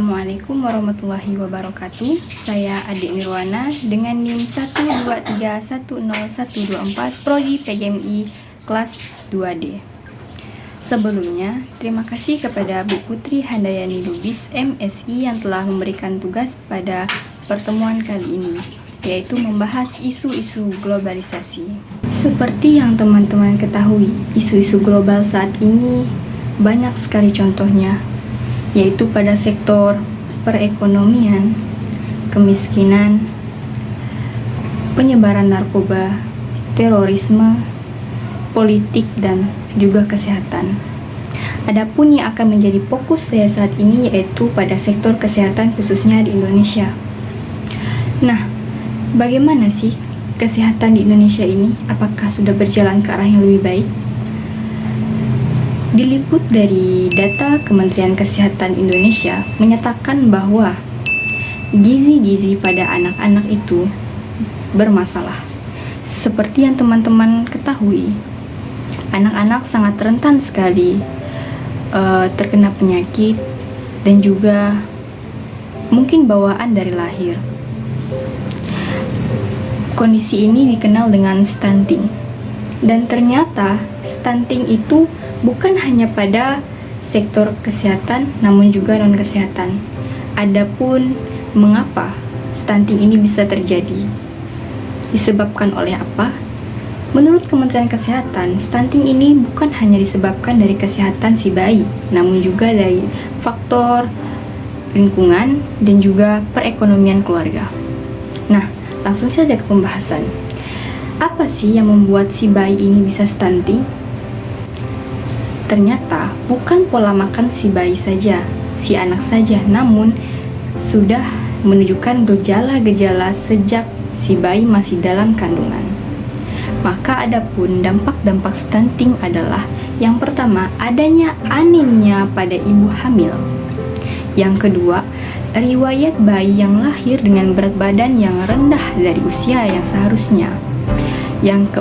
Assalamualaikum warahmatullahi wabarakatuh. Saya Adik Nirwana dengan NIM 123101124 Prodi PGMI kelas 2D. Sebelumnya, terima kasih kepada Bu Putri Handayani Lubis MSI yang telah memberikan tugas pada pertemuan kali ini, yaitu membahas isu-isu globalisasi. Seperti yang teman-teman ketahui, isu-isu global saat ini banyak sekali contohnya, yaitu pada sektor perekonomian, kemiskinan, penyebaran narkoba, terorisme, politik, dan juga kesehatan. Adapun yang akan menjadi fokus saya saat ini yaitu pada sektor kesehatan khususnya di Indonesia. Nah, bagaimana sih kesehatan di Indonesia ini? Apakah sudah berjalan ke arah yang lebih baik? Diliput dari data Kementerian Kesehatan Indonesia menyatakan bahwa gizi-gizi pada anak-anak itu bermasalah. Seperti yang teman-teman ketahui, anak-anak sangat rentan sekali terkena penyakit dan juga mungkin bawaan dari lahir. Kondisi ini dikenal dengan stunting. Dan ternyata stunting itu bukan hanya pada sektor kesehatan, namun juga non-kesehatan. Adapun mengapa stunting ini bisa terjadi? Disebabkan oleh apa? Menurut Kementerian Kesehatan, stunting ini bukan hanya disebabkan dari kesehatan si bayi, namun juga dari faktor lingkungan dan juga perekonomian keluarga. Nah, langsung saja ke pembahasan. Apa sih yang membuat si bayi ini bisa stunting? Ternyata bukan pola makan si bayi saja, si anak saja, namun sudah menunjukkan gejala-gejala sejak si bayi masih dalam kandungan. Maka adapun dampak-dampak stunting adalah yang pertama, adanya anemia pada ibu hamil. Yang kedua, riwayat bayi yang lahir dengan berat badan yang rendah dari usia yang seharusnya. Yang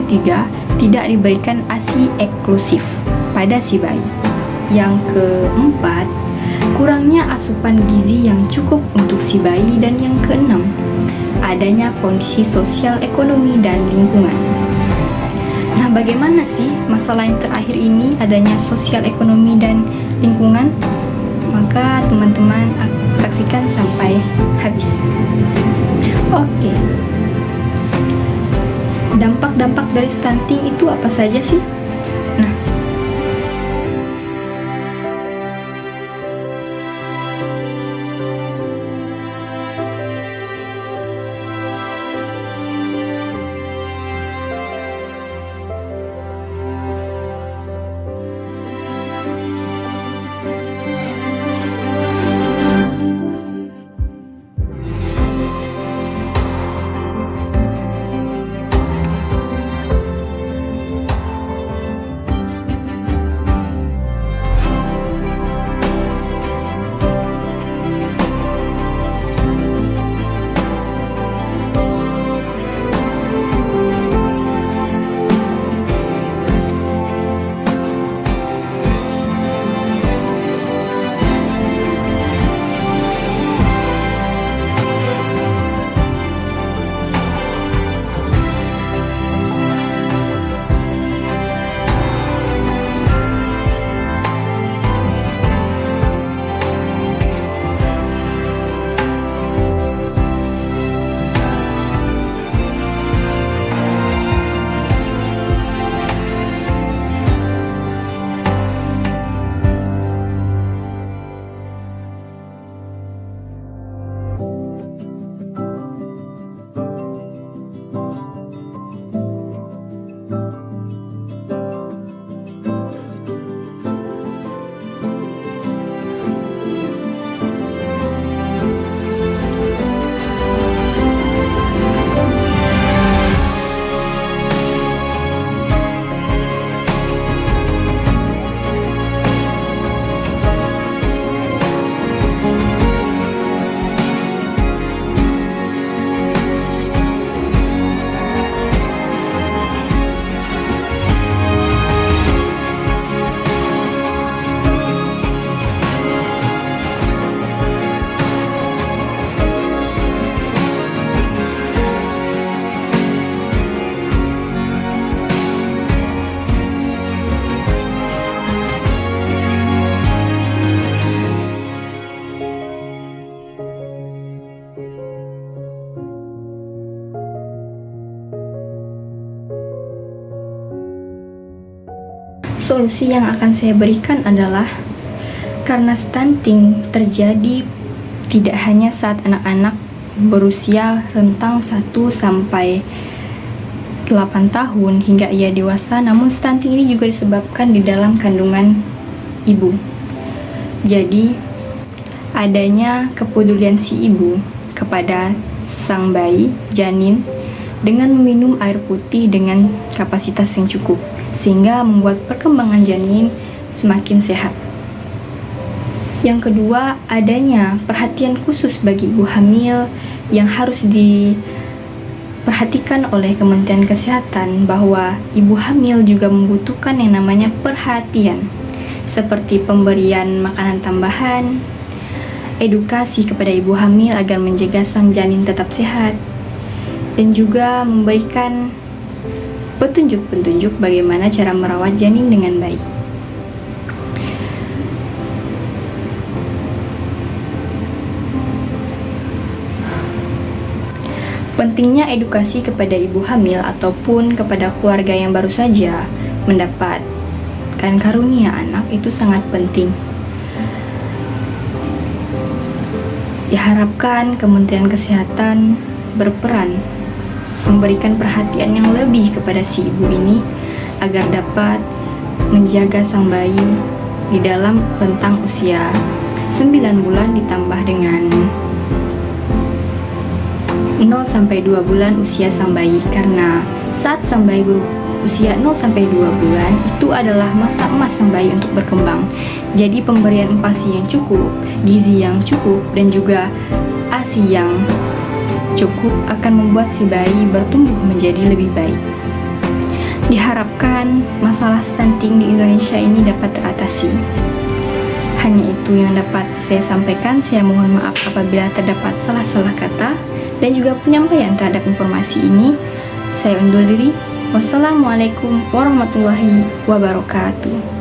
ketiga, tidak diberikan ASI eksklusif pada si bayi. Yang keempat, kurangnya asupan gizi yang cukup untuk si bayi. Dan yang keenam, adanya kondisi sosial, ekonomi, dan lingkungan. Nah, bagaimana sih masalah yang terakhir ini, adanya sosial, ekonomi, dan lingkungan? Maka teman-teman saksikan sampai habis. Oke. Dampak-dampak dari stunting itu apa saja sih? Nah, Solusi yang akan saya berikan adalah karena stunting terjadi tidak hanya saat anak-anak berusia rentang 1 sampai 8 tahun hingga ia dewasa, namun stunting ini juga disebabkan di dalam kandungan ibu. Jadi, adanya kepedulian si ibu kepada sang bayi, janin, dengan meminum air putih dengan kapasitas yang cukup, sehingga membuat perkembangan janin semakin sehat. Yang kedua, adanya perhatian khusus bagi ibu hamil yang harus diperhatikan oleh Kementerian Kesehatan, bahwa ibu hamil juga membutuhkan yang namanya perhatian, seperti pemberian makanan tambahan, edukasi kepada ibu hamil agar menjaga sang janin tetap sehat, dan juga memberikan petunjuk-petunjuk bagaimana cara merawat janin dengan baik. Pentingnya edukasi kepada ibu hamil ataupun kepada keluarga yang baru saja mendapatkan karunia anak itu sangat penting. Diharapkan Kementerian Kesehatan berperan memberikan perhatian yang lebih kepada si ibu ini agar dapat menjaga sang bayi di dalam rentang usia 9 bulan ditambah dengan 0 sampai 2 bulan usia sang bayi, karena saat sang bayi berusia 0 sampai 2 bulan itu adalah masa emas sang bayi untuk berkembang. Jadi pemberian empasi yang cukup, gizi yang cukup, dan juga ASI yang cukup akan membuat si bayi bertumbuh menjadi lebih baik. Diharapkan masalah stunting di Indonesia ini dapat teratasi. Hanya itu yang dapat saya sampaikan. Saya mohon maaf apabila terdapat salah-salah kata dan juga penyampaian terhadap informasi ini. Saya undur diri. Wassalamualaikum warahmatullahi wabarakatuh.